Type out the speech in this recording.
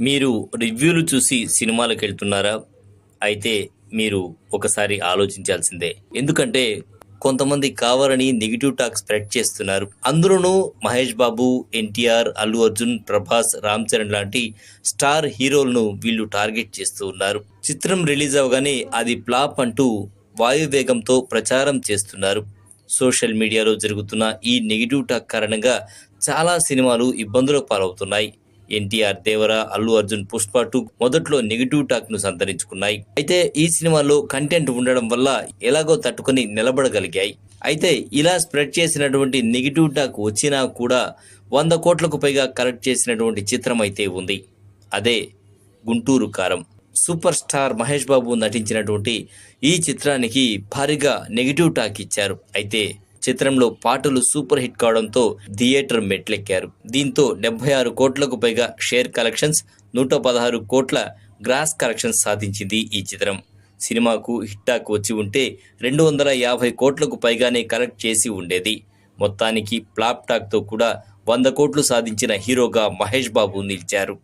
మీరు రివ్యూలు చూసి సినిమాలకెళ్తున్నారా? అయితే మీరు ఒకసారి ఆలోచించాల్సిందే. ఎందుకంటే కొంతమంది కావాలని నెగెటివ్ టాక్ స్ప్రెడ్ చేస్తున్నారు. అందులోనూ మహేష్ బాబు, ఎన్టీఆర్, అల్లు అర్జున్, ప్రభాస్, రామ్ చరణ్ లాంటి స్టార్ హీరోలను వీళ్ళు టార్గెట్ చేస్తూ ఉన్నారు. చిత్రం రిలీజ్ అవ్వగానే అది ఫ్లాప్ అంటూ వాయువేగంతో ప్రచారం చేస్తున్నారు. సోషల్ మీడియాలో జరుగుతున్న ఈ నెగెటివ్ టాక్ కారణంగా చాలా సినిమాలు ఇబ్బందుల పాలవుతున్నాయి. ఎన్టీఆర్, దేవర, అల్లు అర్జున్, పుష్ప 2 మొదట్లో నెగిటివ్ టాక్ ను సంతరించుకున్నాయి. అయితే ఈ సినిమాలో కంటెంట్ ఉండడం వల్ల ఎలాగో తట్టుకొని నిలబడగలిగాయి. అయితే ఇలా స్ప్రెడ్ చేసినటువంటి నెగిటివ్ టాక్ వచ్చినా కూడా 100 కోట్లకు పైగా కలెక్ట్ చేసినటువంటి చిత్రం అయితే ఉంది. అదే గుంటూరు కారం. సూపర్ స్టార్ మహేష్ బాబు నటించినటువంటి ఈ చిత్రానికి భారీగా నెగిటివ్ టాక్ ఇచ్చారు. అయితే చిత్రంలో పాటలు సూపర్ హిట్ కావడంతో థియేటర్ మెట్లెక్కారు. దీంతో 76 కోట్లకు పైగా షేర్ కలెక్షన్స్, 116 కోట్ల గ్రాస్ కలెక్షన్స్ సాధించింది ఈ చిత్రం. సినిమాకు హిట్ టాక్ వచ్చి ఉంటే 250 కోట్లకు పైగానే కలెక్ట్ చేసి ఉండేది. మొత్తానికి ఫ్లాప్ టాక్తో కూడా 100 కోట్లు సాధించిన హీరోగా మహేష్ బాబు నిలిచారు.